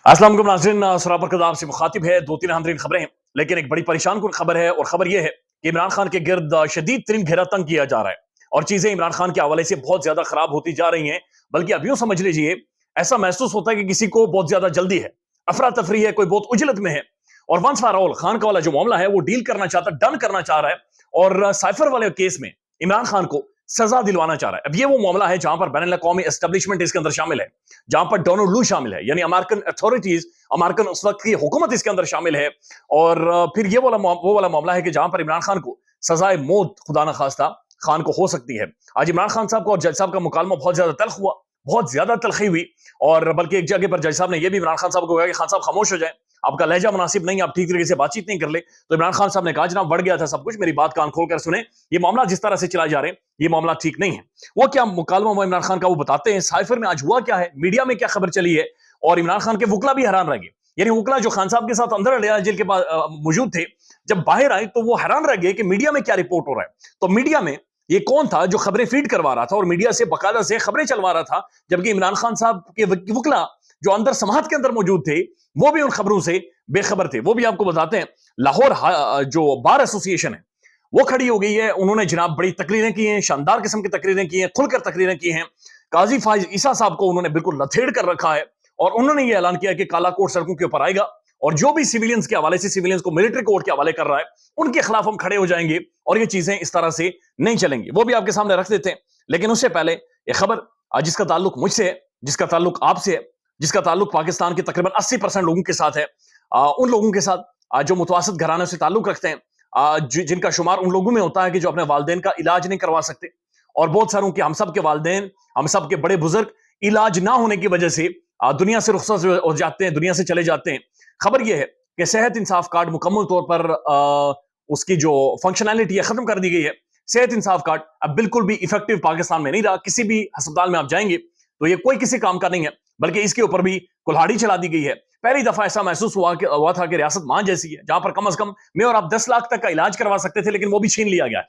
अस्सलाम वालेकुम नाज़रीन, सरापर कज़ाब से मुखातिब है। दो तीन अहम खबरें हैं, लेकिन एक बड़ी परेशान कुन खबर है, और खबर यह है कि इमरान खान के गिर्द शदीद तरीन घेरा तंग किया जा रहा है और चीजें इमरान खान के हवाले से बहुत ज्यादा खराब होती जा रही हैं। बल्कि अब यूं समझ लीजिए, ऐसा महसूस होता है कि किसी को बहुत ज्यादा जल्दी है, अफरा तफरी है, कोई बहुत उजलत में है। और वंस फॉर ऑल खान का वाला जो मामला है वो डील करना चाहता, डन करना चाह रहा है, और साइफर वाले केस में इमरान खान को सजा दिलवाना चाह रहा है। अब ये वो मामला है जहां पर बैनुल अक़वामी एस्टेब्लिशमेंट इसके अंदर शामिल है, जहां पर डोनाल्ड लू शामिल है, यानी अमेरिकन अथॉरिटीज, अमेरिकन उस वक्त की हुकूमत इसके अंदर शामिल है। और फिर ये वो वाला मामला है कि जहां पर इमरान खान को सजाए मौत खुदा न खास्ता खान को हो सकती है। आज इमरान खान साहब को और जज साहब का मुकालमा बहुत ज्यादा तल्ख हुआ, बहुत ज्यादा तलखी हुई। और बल्कि एक जगह पर जज साहब ने यह भी इमरान खान साहब को कहा कि खान साहब खामोश हो जाए, आपका लहजा मुनासिब नहीं, आप ठीक तरीके से बातचीत नहीं कर ले। तो इमरान खान साहब ने कहा जनाब बढ़ गया था सब कुछ, मेरी बात कान खोल कर सुने, ये मामला जिस तरह से चलाए जा रहे हैं ये मामला ठीक नहीं है। वो क्या मुकालमा हुआ इमरान खान का वो बताते हैं। साइफर में आज हुआ क्या है, मीडिया में क्या खबर चली है, और इमरान खान के वकला भी हैरान रह गए। यानी वकला जो खान साहब के साथ अंदर अलिया जेल के पास मौजूद थे, जब बाहर आए तो वो हैरान रह गए कि मीडिया में क्या रिपोर्ट हो रहा है। तो मीडिया में ये कौन था जो खबरें फीड करवा रहा था और मीडिया से बकायदा से खबरें चलवा रहा था, जबकि इमरान खान साहब के वकला जो अंदर समात के अंदर मौजूद थे वो भी उन खबरों से बेखबर थे। वो भी आपको बताते हैं। लाहौर जो बार एसोसिएशन है वो खड़ी हो गई है, उन्होंने जनाब बड़ी तकरीरें की हैं, शानदार किस्म की तकरीरें की हैं, खुलकर तकरीरें की हैं। काजी फाइज ईसा साहब को उन्होंने बिल्कुल लथेड़ कर रखा है, और उन्होंने ये ऐलान किया कि काला कोट सड़कों के ऊपर आएगा, और जो भी सिविलियंस के हवाले से सिविलियंस को मिलिट्री कोर्ट के हवाले कर रहा है उनके खिलाफ हम खड़े हो जाएंगे, और ये चीजें इस तरह से नहीं चलेंगी। वो भी आपके सामने रख देते हैं। लेकिन उससे पहले ये खबर जिसका ताल्लुक मुझसे है, जिसका ताल्लुक आपसे है, जिसका ताल्लुक पाकिस्तान के तकरीबन 80% लोगों के साथ है, उन लोगों के साथ जो मुतवासित घरानों से ताल्लुक रखते हैं, जिनका शुमार उन लोगों में होता है कि जो अपने वालिदैन का इलाज नहीं करवा सकते, और बहुत सारों के हम सब के वालिदैन, हम सब के बड़े बुजुर्ग इलाज ना होने की वजह से दुनिया से रुखसत हो जाते हैं, दुनिया से चले जाते हैं। खबर यह है कि सेहत इंसाफ कार्ड मुकम्मल तौर पर उसकी जो फंक्शनैलिटी है खत्म कर दी गई है। सेहत इंसाफ कार्ड अब बिल्कुल भी इफेक्टिव पाकिस्तान में नहीं रहा। किसी भी अस्पताल में आप जाएंगे तो ये कोई किसी काम का नहीं है, बल्कि इसके ऊपर भी कुल्हाड़ी चला दी गई है। पहली दफा ऐसा महसूस हुआ था कि रियासत मां जैसी है, जहां पर कम से कम मैं और आप 10 लाख तक का इलाज करवा सकते थे, लेकिन वो भी छीन लिया गया है।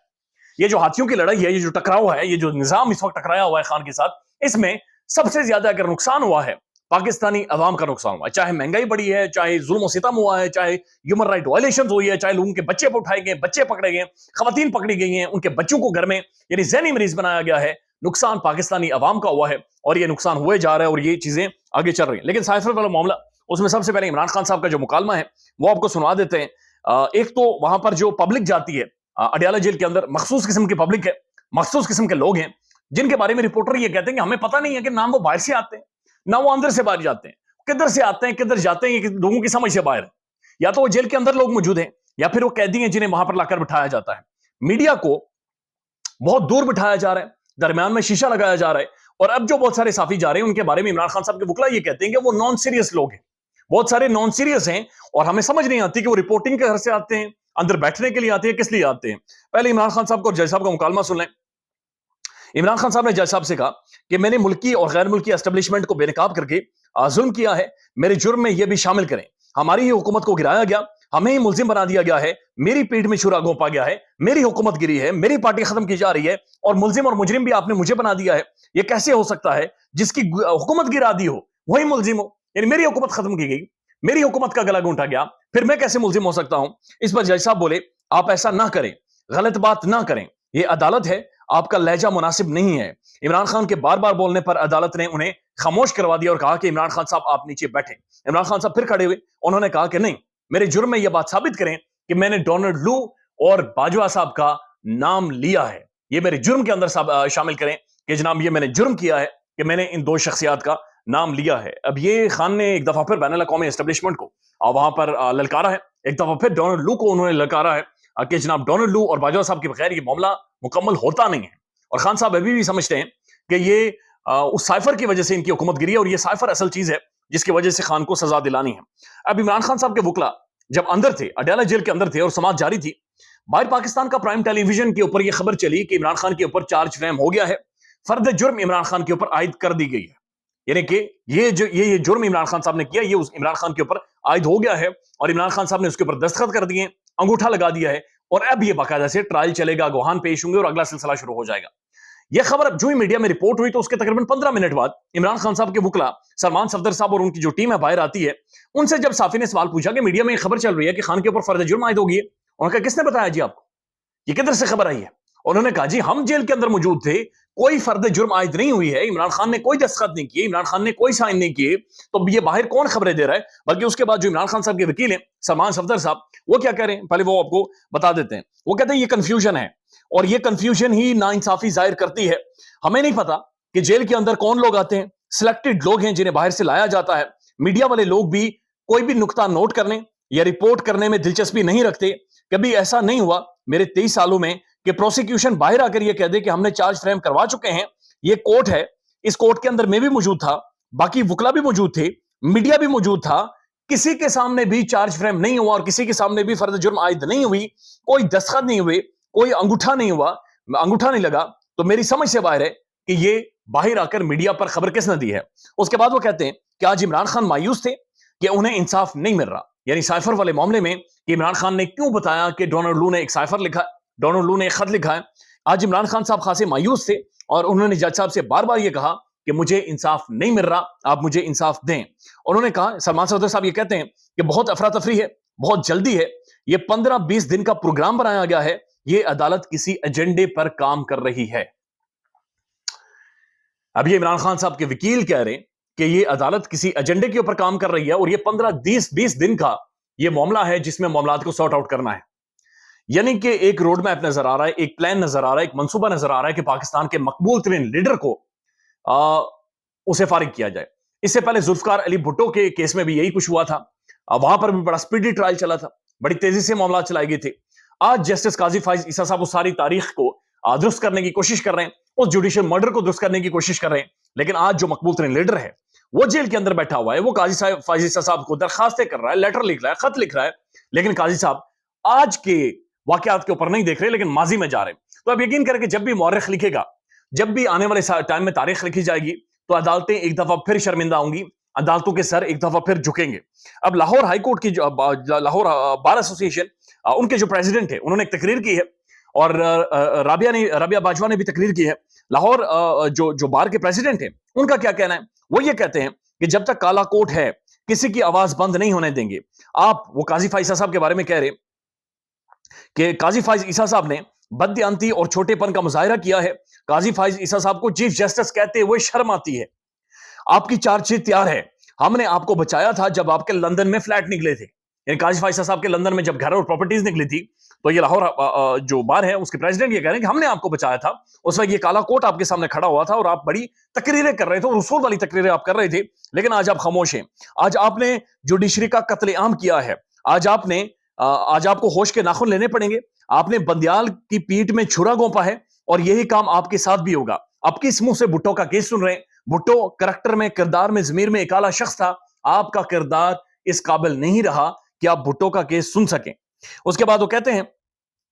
ये जो हाथियों की लड़ाई है, ये जो टकराव है, ये जो निजाम इस वक्त टकराया हुआ है खान के साथ, इसमें सबसे ज्यादा अगर नुकसान हुआ है पाकिस्तानी अवाम का नुकसान हुआ है। चाहे महंगाई बढ़ी है, चाहे जुल्म सितम हुआ है, चाहे ह्यूमन राइट वायलेशन हुई है, चाहे लोगों के बच्चे उठाए गए, बच्चे पकड़े गए, खवातीन पकड़ी गई हैं, उनके बच्चों को घर में यानी ज़हनी मरीज बनाया गया है। नुकसान पाकिस्तानी अवाम का हुआ है, और ये नुकसान हुए जा रहा है, और ये चीजें आगे चल रही हैं। लेकिन साइफर वाला मामला, उसमें सबसे पहले इमरान खान साहब का जो मुकालमा है वो आपको सुनवा देते हैं। एक तो वहां पर जो पब्लिक जाती है अडियाला जेल के अंदर, मखसूस किस्म की पब्लिक है, मखसूस किस्म के लोग हैं, जिनके बारे में रिपोर्टर ये कहते हैं कि हमें पता नहीं है कि नाम वो बाहर से आते हैं ना वो अंदर से बाहर जाते हैं, किधर से आते हैं किधर जाते हैं, ये लोगों की समझ से बाहर है। या तो वो जेल के अंदर लोग मौजूद हैं, या फिर वो कैदी हैं जिन्हें वहां पर लाकर बिठाया जाता है। मीडिया को बहुत दूर बिठाया जा रहा है, दरमियान में शीशा लगाया जा रहा है। और अब जो बहुत सारे साफी जा रहे हैं उनके बारे में इमरान खान साहब के वकला ये कहते हैं कि वो नॉन सीरियस लोग हैं, बहुत सारे नॉन सीरियस हैं, और हमें समझ नहीं आती कि वो रिपोर्टिंग के घर से आते हैं, अंदर बैठने के लिए आते हैं, किस लिए आते हैं। पहले इमरान खान साहब को और जज साहब का मुकालमा सुन लें। इमरान खान साहब ने जज साहब से कहा कि मैंने मुल्की और गैर मुल्की एस्टेब्लिशमेंट को बेनकाब करके जुल्म किया है, मेरे जुर्म में यह भी शामिल करें। हमारी ही हुकूमत को गिराया गया, हमें ही मुल्जिम बना दिया गया है, मेरी पीठ में छुरा घोंपा गया है, मेरी हुकूमत गिरी है, मेरी पार्टी खत्म की जा रही है, और मुल्जिम और मुजरिम भी आपने मुझे बना दिया है। यह कैसे हो सकता है जिसकी हुकूमत गिरा दी हो वही मुल्जिम हो? यानी मेरी हुकूमत खत्म की गई, मेरी हुकूमत का गला घूंटा गया, फिर मैं कैसे मुल्जिम हो सकता हूं? इस पर जज साहब बोले आप ऐसा ना करें, गलत बात ना करें, यह अदालत है, आपका लहजा मुनासिब नहीं है। इमरान खान के बार बार बोलने पर अदालत ने उन्हें खामोश करवा दिया और कहा कि इमरान खान साहब आप नीचे बैठे। इमरान खान साहब फिर खड़े हुए, उन्होंने कहा कि नहीं, मेरे जुर्म में यह बात साबित करें कि मैंने डोनाल्ड लू और बाजवा साहब का नाम लिया है। ये मेरे जुर्म के अंदर शामिल करें कि जनाब ये मैंने जुर्म किया है कि मैंने इन दो शख्सियात का नाम लिया है। अब ये खान ने एक दफा फिर बैनुल अक़वामी एस्टेब्लिशमेंट को वहां पर ललकारा है, एक दफा फिर डोनाल्ड लू को उन्होंने ललकारा है कि जनाब डोनाल्ड लू और बाजवा साहब के बगैर ये मामला मुकम्मल होता नहीं है। और खान साहब अभी भी समझते हैं कि ये उस साइफर की वजह से इनकी हुकूमत गिरी है, और ये साइफर असल चीज है जिसकी वजह से खान को सजा दिलानी है। अब इमरान खान साहब के वकला जब अंदर थे, अडियाला जेल के अंदर थे, और समाज जारी थी, बाहर पाकिस्तान का प्राइम टेलीविजन के ऊपर यह खबर चली कि इमरान खान के ऊपर चार्ज फ्रेम हो गया है, फर्द जुर्म इमरान खान के ऊपर आयद कर दी गई है। यानी कि ये जुर्म इमरान खान साहब ने किया, ये उस इमरान खान के ऊपर आयद हो गया है, और इमरान खान साहब ने उसके ऊपर दस्तखत कर दिए, अंगूठा लगा दिया है, और अब ये बाकायदा से ट्रायल चलेगा, गवाहान पेश होंगे और अगला सिलसिला शुरू हो जाएगा। یہ خبر اب جو ہی میڈیا میں رپورٹ ہوئی تو اس کے تقریباً 15 منٹ بعد عمران خان صاحب کے وکلا سلمان صفدر صاحب اور ان کی جو ٹیم ہے باہر آتی ہے. ان سے جب صحافی نے سوال پوچھا کہ میڈیا میں یہ خبر چل رہی ہے کہ خان کے اوپر فرد جرم عائد ہوگی ہے, انہوں نے کہا کس نے بتایا جی آپ کو, یہ کدھر سے خبر آئی ہے؟ انہوں نے کہا جی ہم جیل کے اندر موجود تھے, کوئی فرد جرم عائد نہیں ہوئی ہے, عمران خان نے کوئی دستخط نہیں کیے, عمران خان نے کوئی سائن نہیں کیے, تو یہ باہر کون خبریں دے رہا ہے؟ بلکہ اس کے بعد جو عمران خان صاحب کے وکیل ہیں سلمان صفدر صاحب, وہ کیا کہہ رہے ہیں پہلے وہ آپ کو بتا دیتے ہیں. وہ کہتے ہیں یہ کنفیوژن ہے اور یہ کنفیوژن ہی ناانصافی ظاہر کرتی ہے. ہمیں نہیں پتا کہ جیل کے اندر کون لوگ آتے ہیں, سلیکٹڈ لوگ ہیں جنہیں باہر سے لایا جاتا ہے. میڈیا والے لوگ بھی کوئی بھی نقطہ نوٹ کرنے یا رپورٹ کرنے میں دلچسپی نہیں رکھتے. کبھی ایسا نہیں ہوا میرے 23 سالوں میں کہ پروسیکیوشن باہر آ کر یہ کہہ دے کہ ہم نے چارج فریم کروا چکے ہیں. یہ کورٹ ہے, اس کورٹ کے اندر میں بھی موجود تھا, باقی وکلا بھی موجود تھے, میڈیا بھی موجود تھا, کسی کے سامنے بھی چارج فریم نہیں ہوا اور کسی کے سامنے بھی فرد جرم عائد نہیں ہوئی, کوئی دستخط نہیں ہوئے, کوئی انگوٹھا نہیں ہوا, انگوٹھا نہیں لگا. تو میری سمجھ سے باہر ہے کہ یہ باہر آ کر میڈیا پر خبر کس نے دی ہے. اس کے بعد وہ کہتے ہیں کہ آج عمران خان مایوس تھے کہ انہیں انصاف نہیں مل رہا, یعنی سائفر والے معاملے میں کہ عمران خان نے کیوں بتایا کہ ڈونلڈ لو نے ایک سائفر لکھا, ڈونلڈ لو نے ایک خط لکھا ہے. آج عمران خان صاحب خاصے مایوس تھے اور انہوں نے جج صاحب سے بار بار یہ کہا کہ مجھے انصاف نہیں مل رہا, آپ مجھے انصاف دیں. انہوں نے کہا, سلمان صفدر صاحب یہ کہتے ہیں کہ بہت افراتفری ہے, بہت جلدی ہے, یہ 15-20 دن کا پروگرام بنایا گیا ہے, یہ عدالت کسی ایجنڈے پر کام کر رہی ہے. اب یہ عمران خان صاحب کے وکیل کہہ رہے ہیں کہ یہ عدالت کسی ایجنڈے کے اوپر کام کر رہی ہے اور یہ 15-20 دن کا یہ معاملہ ہے جس میں معاملات کو سارٹ آؤٹ کرنا ہے. یعنی کہ ایک روڈ میپ نظر آ رہا ہے, ایک پلان نظر آ رہا ہے, ایک منصوبہ نظر آ رہا ہے کہ پاکستان کے مقبول ترین لیڈر کو اسے فارغ کیا جائے. اس سے پہلے ذوالفقار علی بھٹو کے کیس میں بھی یہی کچھ ہوا تھا, وہاں پر بھی بڑا سپیڈی ٹرائل چلا تھا, بڑی تیزی سے معاملات چلائے گئے تھے. آج جسٹس قاضی فائز عیسیٰ صاحب اس ساری تاریخ کو درست کرنے کی کوشش کر رہے ہیں, اس جوڈیشل مرڈر کو درست کرنے کی کوشش کر رہے ہیں. لیکن آج جو مقبول ترین لیڈر ہے وہ جیل کے اندر بیٹھا ہوا ہے, وہ قاضی فائز عیسیٰ صاحب کو درخواستیں کر رہا ہے, لیٹر لکھ رہا ہے, خط لکھ رہا ہے, لیکن قاضی صاحب آج کے واقعات کے اوپر نہیں دیکھ رہے لیکن ماضی میں جا رہے ہیں. تو اب یقین کریں کہ جب بھی مورخ لکھے گا, جب بھی آنے والے ٹائم میں تاریخ لکھی جائے گی تو عدالتیں ایک دفعہ پھر شرمندہ ہوں گی, عدالتوں کے سر ایک دفعہ پھر جھکیں گے. اب لاہور ہائی کورٹ کی لاہور بار ایسوسی ایشن, ان کے جو پریزیڈنٹ ہے انہوں نے ایک تقریر کی ہے اور رابعہ باجوہ نے بھی تقریر کی ہے. لاہور جو بار کے پریزیڈنٹ ہیں ان کا کیا کہنا ہے؟ وہ یہ کہتے ہیں کہ جب تک کالا کوٹ ہے کسی کی آواز بند نہیں ہونے دیں گے. آپ وہ قاضی فائز عیسیٰ صاحب کے بارے میں کہہ رہے کہ قاضی فائز عیسیٰ صاحب نے بددیانتی اور چھوٹے پن کا مظاہرہ کیا ہے. قاضی فائز عیسیٰ صاحب کو چیف جسٹس کہتے ہوئے شرم آتی ہے. آپ کی چارج شیٹ تیار ہے, ہم نے آپ کو بچایا تھا جب آپ کے لندن میں فلیٹ نکلے تھے. یعنی قاضی فائز عیسیٰ صاحب کے لندن میں جب گھر اور پراپرٹیز نکلی تھی تو یہ لاہور جو بار ہے اس کے پریزیڈنٹ یہ کہہ رہے ہیں کہ ہم نے آپ کو بچایا تھا. اس وقت یہ کالا کوٹ آپ کے سامنے کھڑا ہوا تھا اور آپ بڑی تقریریں کر رہے تھے اور اصول والی تقریریں آپ کر رہے تھے, لیکن آج آپ خاموش ہیں. آج آپ نے جوڈیشری کا قتل عام کیا ہے. آج آپ کو ہوش کے ناخن لینے پڑیں گے. آپ نے بندیال کی پیٹ میں چھرا گونپا ہے اور یہی کام آپ کے ساتھ بھی ہوگا. آپ کس منہ سے بھٹو کا کیس سن رہے ہیں؟ بھٹو کریکٹر میں, کردار میں, ضمیر میں ایک اعلیٰ شخص تھا. آپ کا کردار اس قابل نہیں رہا کہ آپ بھٹو کا کیس سن سکیں. اس کے بعد وہ کہتے ہیں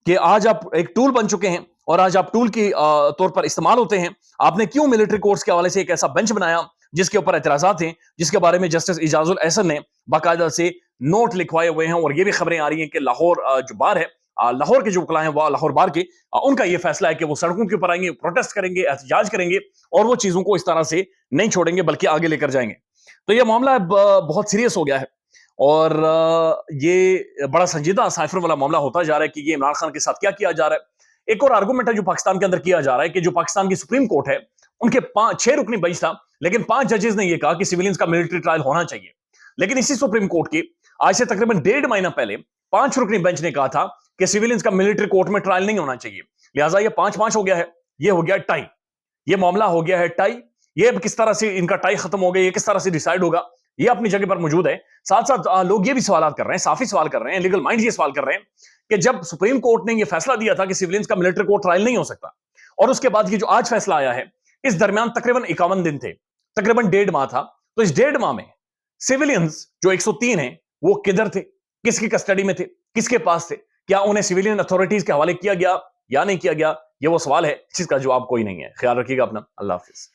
کہ آج آپ ایک ٹول بن چکے ہیں اور آج آپ ٹول کی طور پر استعمال ہوتے ہیں. آپ نے کیوں ملٹری کورٹس کے حوالے سے ایک ایسا بینچ بنایا جس کے اوپر اعتراضات ہیں, جس کے بارے میں جسٹس اعجاز الاحسن نے باقاعدہ سے نوٹ لکھوائے ہوئے ہیں. اور یہ بھی خبریں آ رہی ہیں کہ لاہور جو بار ہے, لاہور کے جو وکلا ہیں وہ لاہور بار کے, ان کا یہ فیصلہ ہے کہ وہ سڑکوں کے اوپر آئیں گے, پروٹیسٹ کریں گے, احتجاج کریں گے اور وہ چیزوں کو اس طرح سے نہیں چھوڑیں گے بلکہ آگے لے کر جائیں گے. تو یہ معاملہ بہت سیریس ہو گیا ہے اور یہ بڑا سنجیدہ سائفر والا معاملہ ہوتا جا رہا ہے کہ یہ عمران خان کے ساتھ کیا کیا جا رہا ہے. ایک اور آرگومنٹ ہے جو پاکستان کے اندر کیا جا رہا ہے کہ جو پاکستان کی سپریم کورٹ ہے ان کے 6 رکنی بینچ تھا, لیکن 5 ججز نے یہ کہا کہ سیویلینز کا ملٹری ٹرائل ہونا چاہیے. لیکن اسی سپریم کورٹ کے آج سے تقریباً 1.5 مہینہ پہلے 5 رکنی بینچ نے کہا تھا کہ سیویلینز کا ملٹری کورٹ میں ٹرائل نہیں ہونا چاہیے. لہٰذا یہ 5-5 ہو گیا ہے, یہ ہو گیا ٹائی, یہ معاملہ ہو گیا ہے ٹائی. یہ اب کس طرح سے ان کا ٹائی ختم ہو گیا, یہ کس طرح سے ڈیسائیڈ ہوگا, یہ اپنی جگہ پر موجود ہے. ساتھ ساتھ لوگ یہ بھی سوالات کر رہے ہیں, صافی سوال کر رہے ہیں, لیگل مائنڈ یہ سوال کر رہے ہیں کہ جب سپریم کورٹ نے یہ فیصلہ دیا تھا کہ سیویلینز کا ملٹری کورٹ ٹرائل نہیں ہو سکتا اور اس کے بعد یہ جو آج فیصلہ آیا ہے, اس درمیان تقریباً 51 دن تھے, تقریباً 1.5 ماہ تھا. تو اس 1.5 ماہ میں سیویلینز جو 103 ہیں وہ کدھر تھے, کس کی کسٹڈی میں تھے, کس کے پاس تھے, کیا انہیں سیویلین اتھارٹیز کے حوالے کیا گیا یا نہیں کیا گیا, یہ وہ سوال ہے جس کا جواب کوئی نہیں ہے. خیال رکھیے گا اپنا. اللہ حافظ.